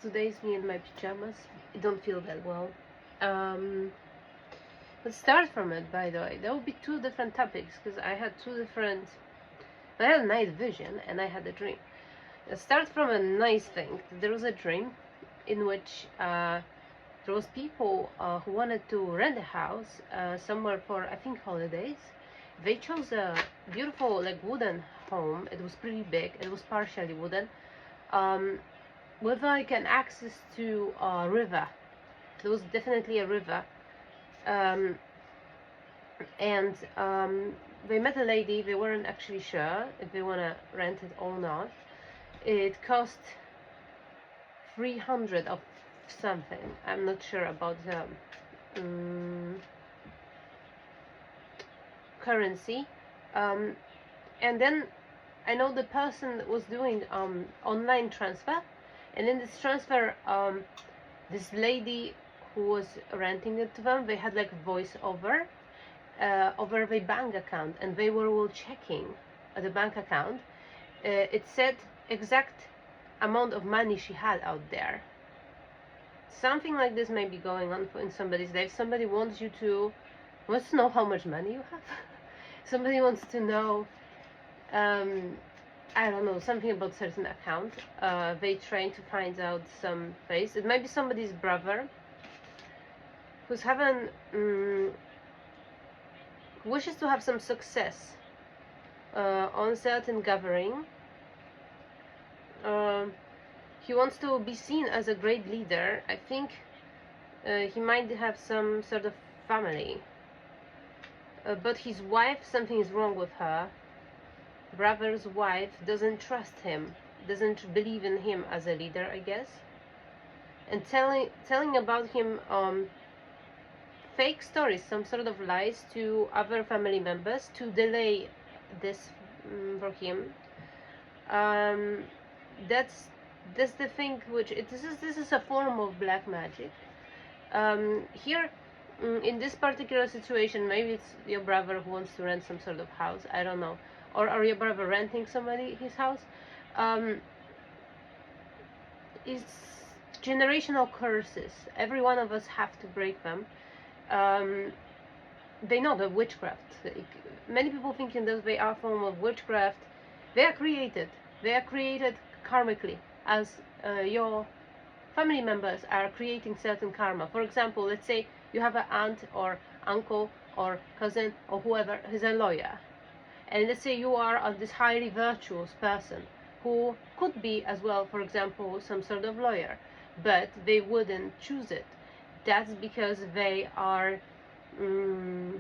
Today's me in my pajamas. I don't feel that well. Um, let's start from it, by the way. There will be two different topics because I had two different. I had a night vision and I had a dream. Let's start from a nice thing. There was a dream in which there was people who wanted to rent a house somewhere for, I think, holidays. They chose a beautiful like wooden home. It was pretty big. It was partially wooden. Um, with like an access to a river. There was definitely a river. Um, and they met a lady. They weren't actually sure if they want to rent it or not. It cost 300 of something. I'm not sure about the currency. And then I know the person was doing online transfer, and in this transfer, this lady who was renting it to them, they had like voice over over the bank account, and they were all checking the bank account. It said exact amount of money she had out there. Something like this may be going on in somebody's life. Somebody wants to know how much money you have. Somebody wants to know I don't know, something about certain account. They trying to find out some face. It might be somebody's brother who's having wishes to have some success on certain gathering. He wants to be seen as a great leader. I think he might have some sort of family. But his wife, something is wrong with her. Brother's wife doesn't trust him, doesn't believe in him as a leader, I guess, and telling about him fake stories, some sort of lies to other family members to delay this for him. That's the thing. This is a form of black magic. Here. In this particular situation, maybe it's your brother who wants to rent some sort of house. I don't know. Or are your brother renting somebody his house? It's generational curses. Every one of us have to break them. They know the witchcraft. Many people thinking that they are a form of witchcraft. They are created. They are created karmically, as your family members are creating certain karma. For example, let's say you have an aunt or uncle or cousin or whoever who's a lawyer, and let's say you are this highly virtuous person who could be as well, for example, some sort of lawyer, but they wouldn't choose it. That's because they are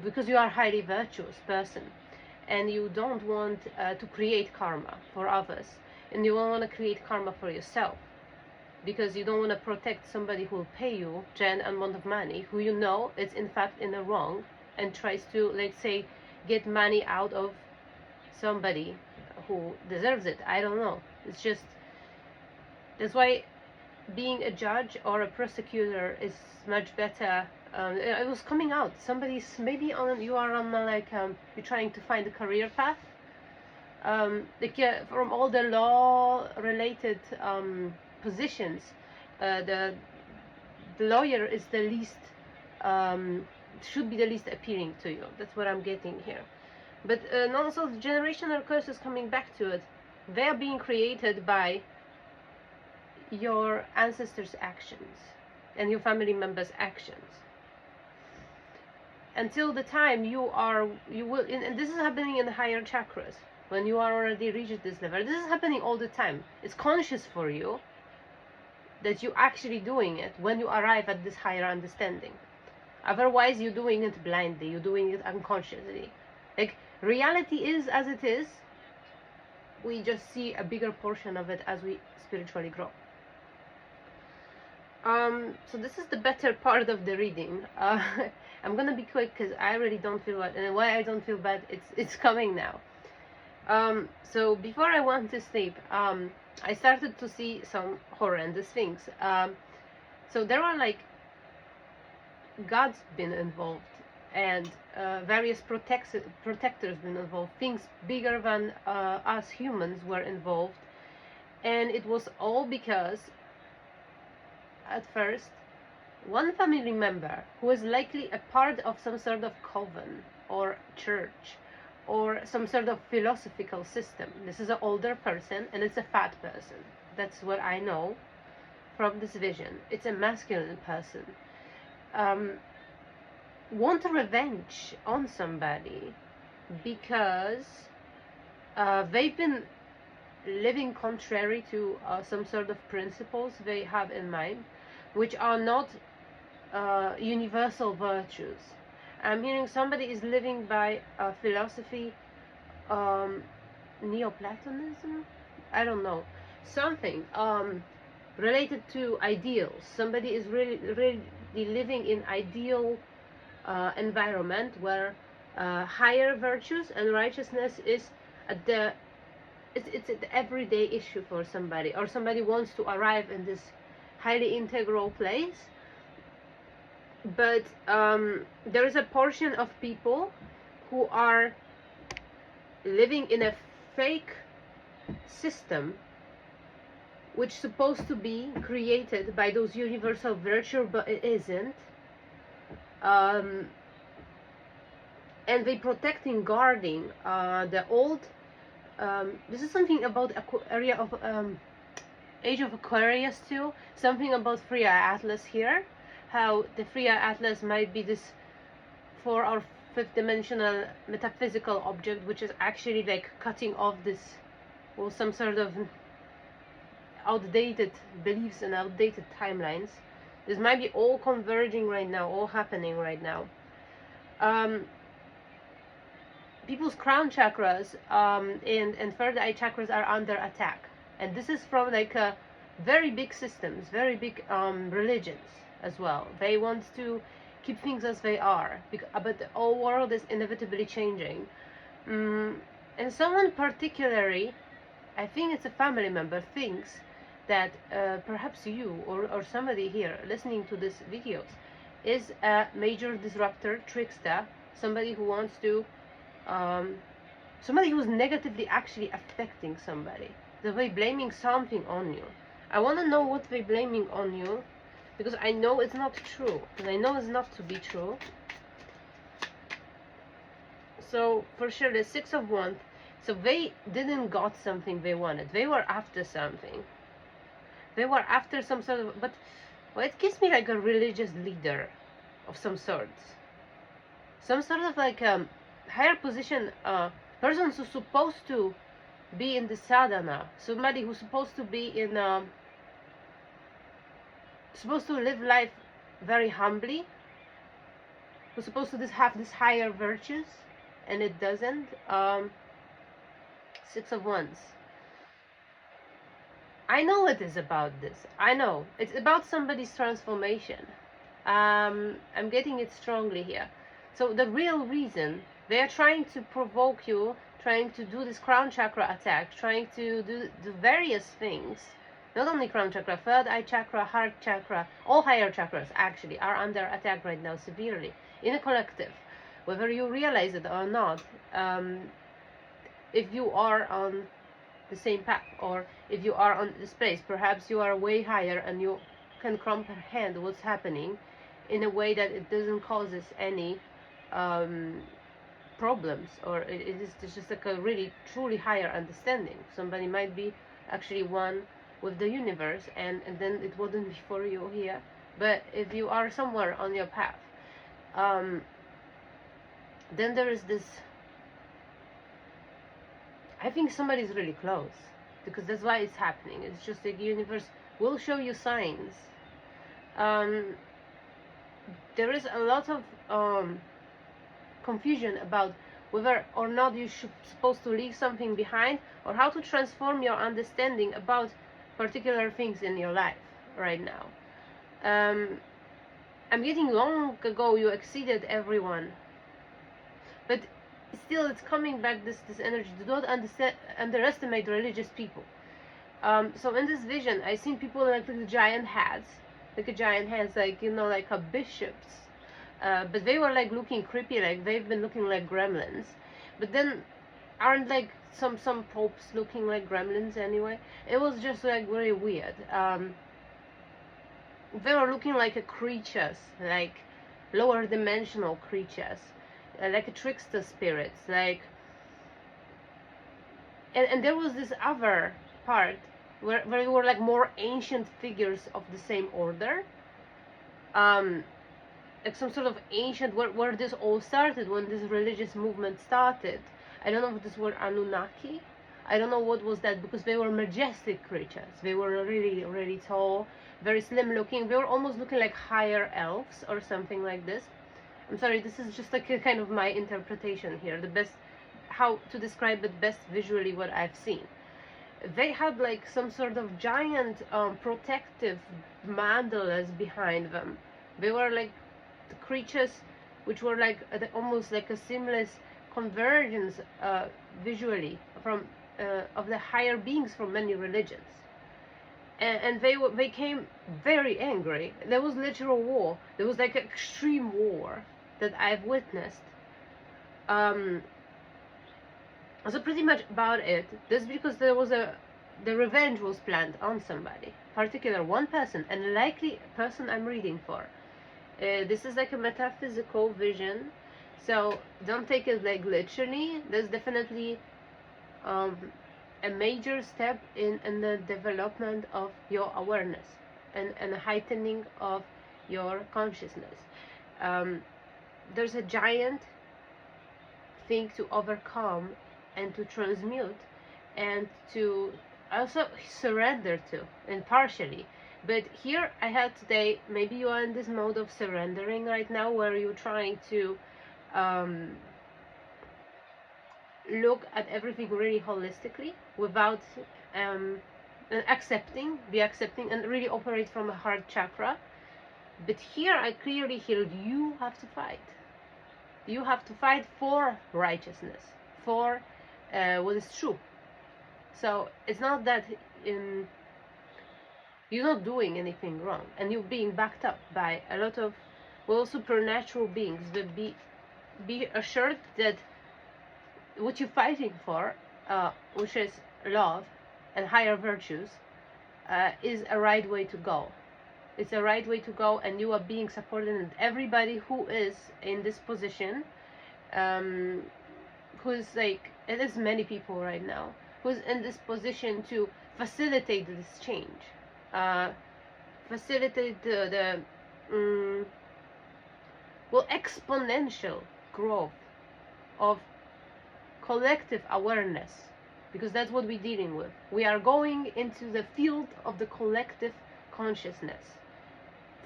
because you are a highly virtuous person and you don't want to create karma for others, and you don't want to create karma for yourself, because you don't want to protect somebody who will pay you giant amount of money, who you know is in fact in the wrong and tries to, let's say, get money out of somebody who deserves it. I don't know. It's just, that's why being a judge or a prosecutor is much better. It was coming out. Somebody's maybe on, you are on you're trying to find a career path. From all the law related positions, the lawyer is the least should be the least appealing to you. That's what I'm getting here. But also the generational curses, coming back to it, they are being created by your ancestors' actions and your family members' actions. Until the time you will, and this is happening in the higher chakras. When you are already reached this level, this is happening all the time. It's conscious for you that you're actually doing it when you arrive at this higher understanding. Otherwise, you're doing it blindly, you're doing it unconsciously. Like, reality is as it is. We just see a bigger portion of it as we spiritually grow. So this is the better part of the reading. I'm gonna be quick because I really don't feel bad, and why I don't feel bad, it's coming now. So before I went to sleep, I started to see some horrendous things. So there are like gods been involved, and various protectors been involved. Things bigger than us humans were involved, and it was all because at first one family member who is likely a part of some sort of coven or church or some sort of philosophical system. This is an older person and it's a fat person. That's what I know from this vision. It's a masculine person. Want revenge on somebody because they've been living contrary to some sort of principles they have in mind, which are not universal virtues. I'm hearing somebody is living by philosophy, Neoplatonism? I don't know. Something related to ideals. Somebody is really living in ideal environment where higher virtues and righteousness is at the it's an everyday issue for somebody, or somebody wants to arrive in this highly integral place. But there is a portion of people who are living in a fake system which is supposed to be created by those universal virtues, but it isn't. And they protecting, guarding the old. This is something about area of Age of Aquarius too. Something about Freya Atlas here. How the Freya Atlas might be this 4th or 5th dimensional metaphysical object, which is actually like cutting off this, or some sort of outdated beliefs and outdated timelines. This might be all converging right now, all happening right now. People's crown chakras and third eye chakras are under attack, and this is from like very big systems, very big religions as well. They want to keep things as they are, but the whole world is inevitably changing. And someone particularly, I think it's a family member, thinks that perhaps you or somebody here listening to these videos is a major disruptor, trickster, somebody who wants to somebody who's negatively actually affecting somebody. They're blaming something on you. I want to know what they're blaming on you, because I know it's not true, because I know it's not to be true. So for sure, the 6 of Wands. So they didn't got something they wanted. They were after something. They were after some sort of, but well, it gives me like a religious leader of some sorts. Some sort of like higher position person who's supposed to be in the sadhana. Somebody who's supposed to be in supposed to live life very humbly. Who's supposed to have this higher virtues, and it doesn't. 6 of Wands. I know it is about this. I know. It's about somebody's transformation. I'm getting it strongly here. So the real reason, they are trying to provoke you, trying to do this crown chakra attack, trying to do various things. Not only crown chakra, third eye chakra, heart chakra, all higher chakras actually are under attack right now severely in a collective. Whether you realize it or not, if you are on the same path, or if you are on this place, perhaps you are way higher and you can comprehend what's happening in a way that it doesn't causes any problems, or it is just like a really truly higher understanding. Somebody might be actually one with the universe, and then it wouldn't be for you here. But if you are somewhere on your path, then there is this, I think somebody's really close, because that's why it's happening. It's just the universe will show you signs. There is a lot of confusion about whether or not you should supposed to leave something behind, or how to transform your understanding about particular things in your life right now. I'm getting long ago you exceeded everyone, but still it's coming back, this energy. Do not underestimate religious people. So in this vision I seen people like with giant hats, like you know, like a bishops, but they were like looking creepy, like they've been looking like gremlins. But then aren't like some popes looking like gremlins anyway? It was just like very weird. they were looking like a creatures, like lower dimensional creatures, like a trickster spirits, like, and there was this other part where they were like more ancient figures of the same order, um, like some sort of ancient, where this all started, when this religious movement started. I don't know if this were Anunnaki. I don't know what was that, because they were majestic creatures. They were really, really tall, very slim looking. They were almost looking like higher elves or something like this. I'm sorry, this is just like a kind of my interpretation here. The best, how to describe it best visually, what I've seen. They had like some sort of giant protective mandalas behind them. They were like the creatures which were like almost like a seamless convergence visually from of the higher beings from many religions, and they became very angry. There was literal war. There was like extreme war that I've witnessed. So pretty much about it. This because there was the revenge was planned on somebody, particular one person, and likely person I'm reading for. This is like a metaphysical vision, so don't take it like literally. There's definitely um, a major step in the development of your awareness and a heightening of your consciousness. There's a giant thing to overcome and to transmute and to also surrender to, and partially. But here I had today, maybe you are in this mode of surrendering right now, where you're trying to look at everything really holistically without be accepting and really operate from a heart chakra. But here I clearly hear you have to fight. You have to fight for righteousness, for what is true. So it's not that you're not doing anything wrong, and you're being backed up by a lot of, well, supernatural beings. But be assured that what you're fighting for, which is love and higher virtues, is a right way to go. It's a right way to go, and you are being supported. And everybody who is in this position, who's like, it is many people right now, who's in this position to facilitate this change, facilitate the well, exponential growth of collective awareness, because that's what we're dealing with. We are going into the field of the collective consciousness,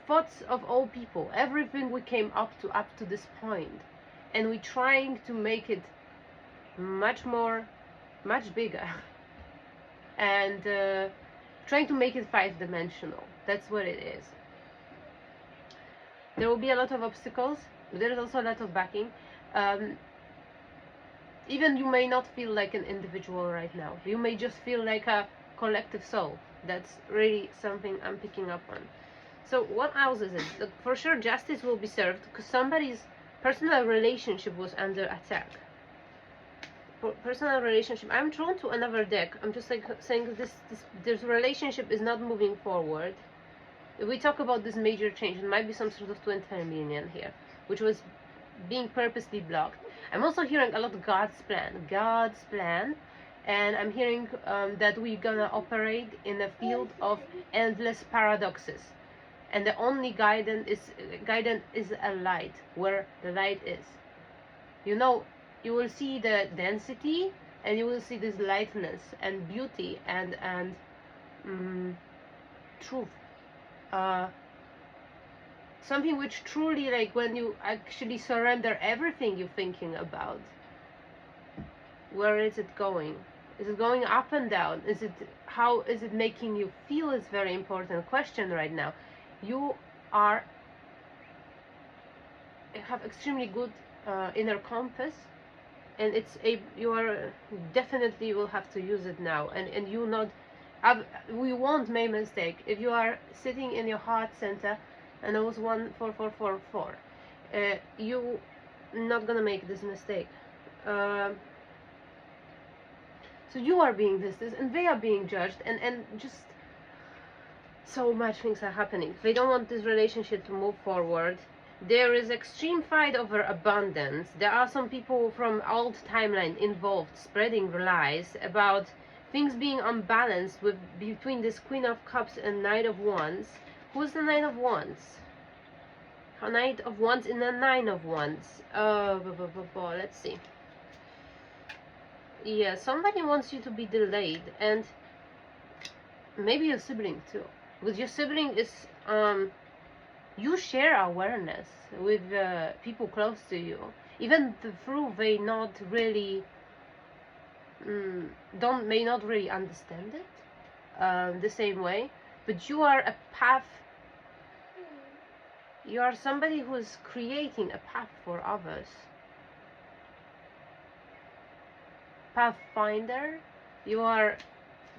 thoughts of all people, everything we came up to this point, and we're trying to make it much bigger, and trying to make it 5-dimensional. That's what it is. There will be a lot of obstacles, but there is also a lot of backing. Even you may not feel like an individual right now. You may just feel like a collective soul. That's really something I'm picking up on. So what else is it? For sure justice will be served, because somebody's personal relationship was under attack. Personal relationship. I'm drawn to another deck. I'm just like saying this relationship is not moving forward. If we talk about this major change, it might be some sort of twin flame union here, which was being purposely blocked. I'm also hearing a lot of God's plan, and I'm hearing that we're gonna operate in a field of endless paradoxes, and the only guidance is a light, where the light is. You know, you will see the density, and you will see this lightness and beauty and truth. Something which truly, like, when you actually surrender everything you're thinking about, where is it going? Is it going up and down? How is it making you feel? Is very important question right now. You have extremely good inner compass, and you are definitely will have to use it now, and you not we won't make mistake. If you are sitting in your heart center, and it was 14444, you not gonna make this mistake. So you are being this, and they are being judged, and just So much things are happening. They don't want this relationship to move forward. There is extreme fight over abundance. There are some people from old timeline involved spreading lies about things being unbalanced with between this Queen of Cups and Knight of Wands. Who's the Knight of Wands? A Knight of Wands in the Nine of Wands. Let's see. Yeah, somebody wants you to be delayed, and maybe your sibling too. With your sibling is you share awareness with people close to you, even though they not really may not really understand it the same way, but you are a path. You are somebody who is creating a path for others. Pathfinder. You are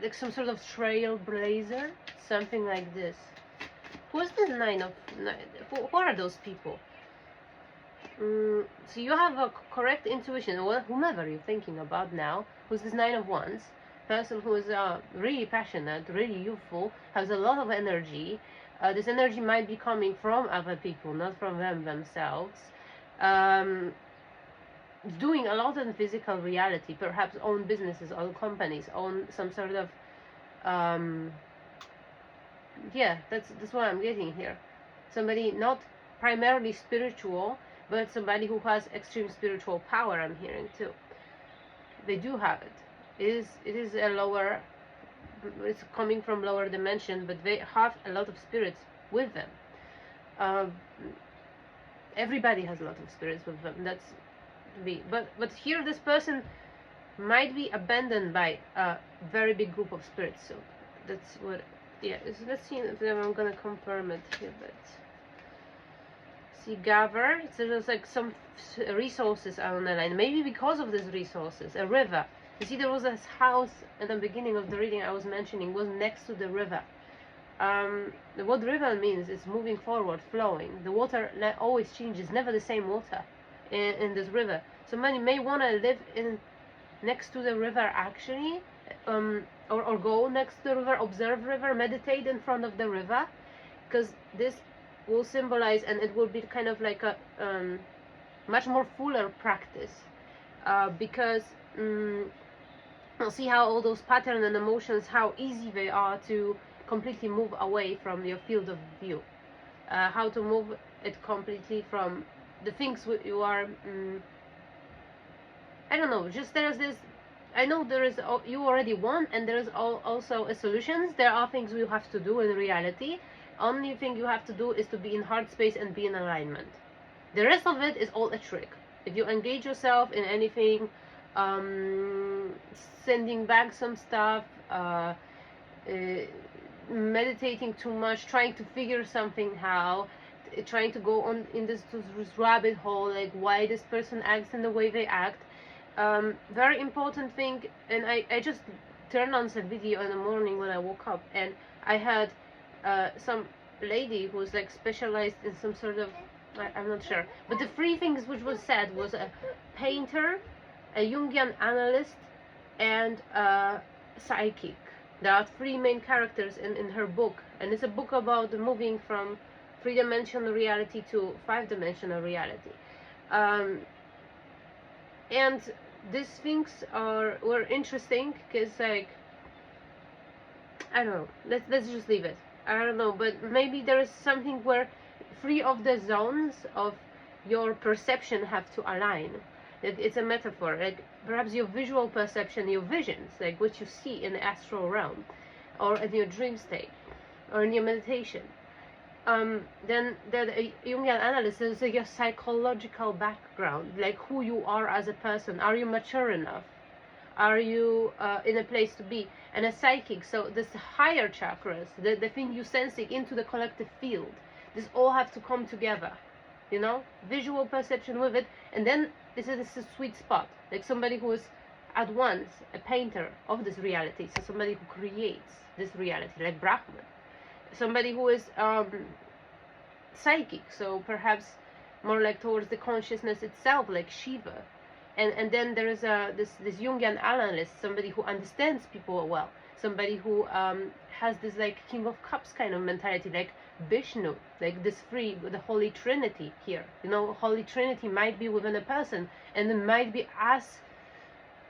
like some sort of trailblazer, something like this. Who is this who are those people? So you have a correct intuition, or whomever you're thinking about now, who's this Nine of Wands, person who is really passionate, really youthful, has a lot of energy. This energy might be coming from other people, not from them themselves. Doing a lot in physical reality, perhaps own businesses, own companies, own some sort of yeah, that's what I'm getting here. Somebody not primarily spiritual, but somebody who has extreme spiritual power, I'm hearing too. They do have it. It is a lower, it's coming from lower dimension, but they have a lot of spirits with them. Everybody has a lot of spirits with them. That's but here this person might be abandoned by a very big group of spirits. So that's what. Yeah. So let's see if I'm gonna confirm it here, but. See, gather. So there's like some resources are on the line. Maybe because of these resources, a river. You see, there was this house at the beginning of the reading I was mentioning was next to the river. What river means is moving forward, flowing. The water always changes, never the same water in this river. Somebody may want to live in next to the river actually, or go next to the river, observe river, meditate in front of the river, because this will symbolize, and it will be kind of like a much more fuller practice, because you'll see how all those patterns and emotions, how easy they are to completely move away from your field of view, how to move it completely from the things you are I don't know, just there's this, I know there is, you already won, and there is also a solutions. There are things you have to do in reality. Only thing you have to do is to be in heart space and be in alignment. The rest of it is all a trick. If you engage yourself in anything, sending back some stuff, meditating too much, trying to figure something out, trying to go on in this rabbit hole, like why this person acts in the way they act. Very important thing, and I just turned on some video in the morning when I woke up, and I had some lady who was like specialized in some sort of, I'm not sure, but the three things which was said was a painter, a Jungian analyst, and a psychic. There are three main characters in her book, and it's a book about moving from three-dimensional reality to five-dimensional reality. And these things were interesting because, like, I don't know, let's just leave it. I don't know, but maybe there is something where three of the zones of your perception have to align. It's a metaphor, like perhaps your visual perception, your visions, like what you see in the astral realm, or in your dream state, or in your meditation. Then the Jungian analyst is your psychological background, like who you are as a person. Are you mature enough? Are you in a place to be? And a psychic, so this higher chakras, the thing you sensing into the collective field, this all have to come together, you know, visual perception with it. And then this is a sweet spot, like somebody who is at once a painter of this reality, so somebody who creates this reality, like Brahman. Somebody who is psychic, so perhaps more like towards the consciousness itself, like Shiva. And then there is this Jungian analyst, somebody who understands people well, somebody who has this like King of Cups kind of mentality, like Vishnu, like this free, the Holy Trinity here. You know, Holy Trinity might be within a person, and it might be as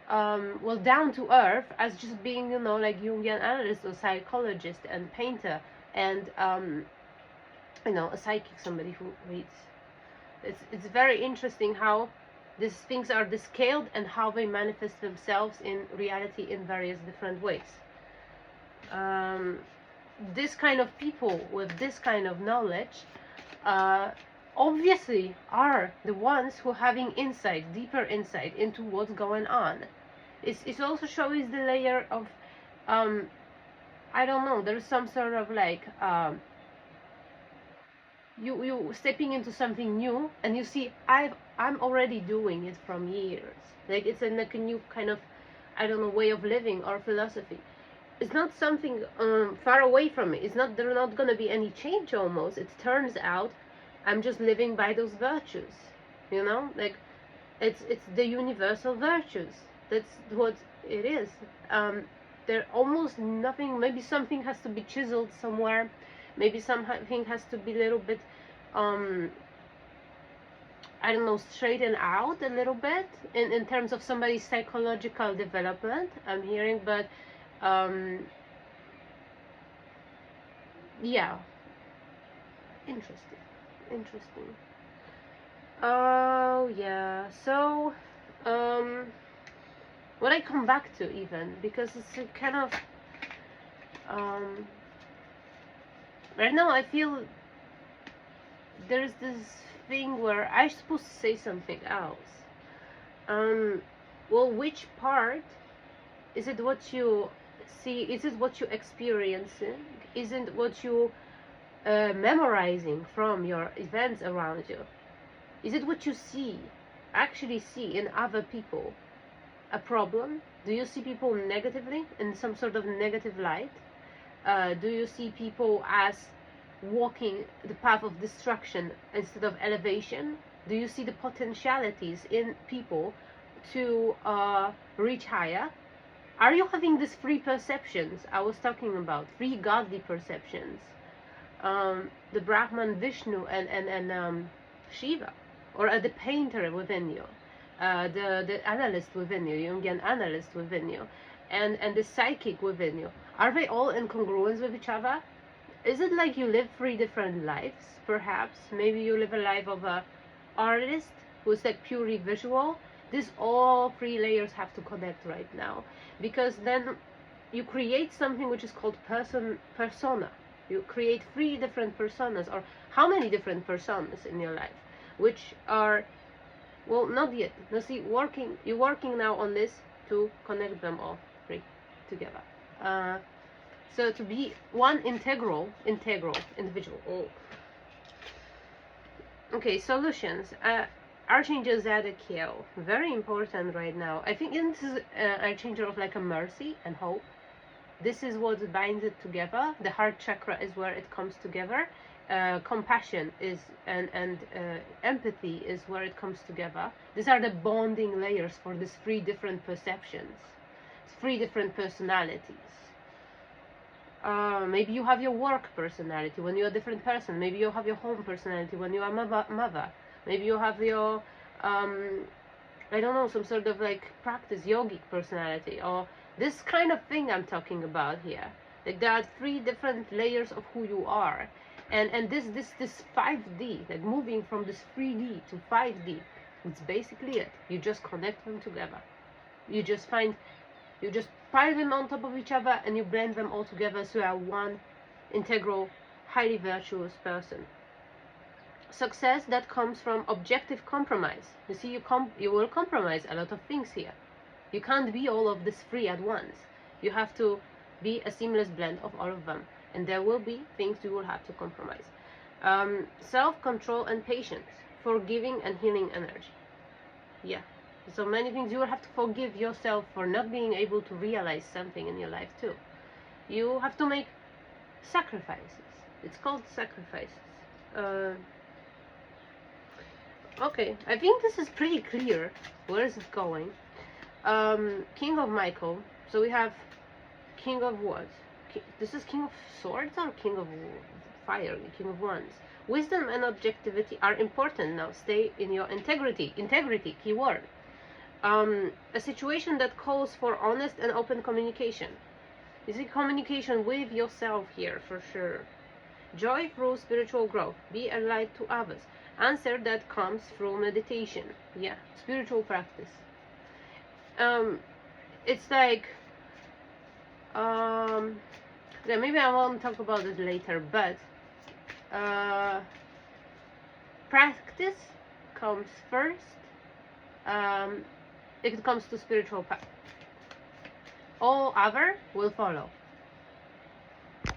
well down to earth as just being, you know, like Jungian analyst or psychologist and painter, and you know, a psychic, somebody who reads. It's very interesting how these things are descaled and how they manifest themselves in reality in various different ways. This kind of people with this kind of knowledge obviously are the ones who having insight, deeper insight into what's going on. It also shows the layer of I don't know, there's some sort of like you stepping into something new, and you see I'm already doing it from years. Like it's like a new kind of, I don't know, way of living or philosophy. It's not something far away from me. It's not, there's not gonna be any change almost. It turns out I'm just living by those virtues, you know, like it's the universal virtues. That's what it is. There almost nothing. Maybe something has to be chiseled somewhere. Maybe something has to be a little bit, I don't know, straightened out a little bit in terms of somebody's psychological development. I'm hearing, but yeah, interesting. Oh yeah. So what I come back to, even because it's a kind of right now I feel there's this thing where I'm supposed to say something else. Well, which part is it? What you see? Is it what you experiencing? Isn't what you memorizing from your events around you? Is it what you see, actually see in other people? A problem? Do you see people negatively, in some sort of negative light? Do you see people as walking the path of destruction instead of elevation? Do you see the potentialities in people to reach higher? Are you having these three perceptions I was talking about, three godly perceptions? The Brahman, Vishnu, and Shiva, or the painter within you, the analyst within you, Jungian analyst within you, and the psychic within you. Are they all in congruence with each other? Is it like you live three different lives, perhaps? Maybe you live a life of a artist who's like purely visual. These all three layers have to connect right now, because then you create something which is called persona. You create three different personas, or how many different personas in your life, which are, well, not yet. No, see, you're working now on this to connect them all three together. So to be one integral individual. Oh. Okay, solutions. Archangel Zadkiel, very important right now. I think this is Archangel of like a mercy and hope. This is what binds it together. The heart chakra is where it comes together. Compassion is and empathy is where it comes together. These are the bonding layers for these three different perceptions, three different personalities. Maybe you have your work personality when you're a different person. Maybe you have your home personality when you are mother. Maybe you have your I don't know, some sort of like practice yogic personality, or this kind of thing I'm talking about here. Like there are three different layers of who you are, and this 5D, like moving from this 3D to 5D, it's basically it. You just connect them together. You just pile them on top of each other, and you blend them all together, so you are one integral, highly virtuous person. Success that comes from objective compromise. You see, you will compromise a lot of things here. You can't be all of this three at once. You have to be a seamless blend of all of them, and there will be things you will have to compromise. Self-control and patience, forgiving and healing energy. Yeah, so many things. You will have to forgive yourself for not being able to realize something in your life too. You have to make sacrifices. It's called sacrifices. Okay, I think this is pretty clear. Where is it going? King of Michael. So we have King of what? This is King of Swords or King of Fire? King of Wands. Wisdom and objectivity are important now. Stay in your integrity. Integrity, keyword. A situation that calls for honest and open communication. You see communication with yourself here for sure. Joy through spiritual growth. Be a light to others. Answer that comes through meditation. Yeah, spiritual practice. It's like, yeah, maybe I won't talk about it later, but practice comes first. If it comes to spiritual path, all other will follow.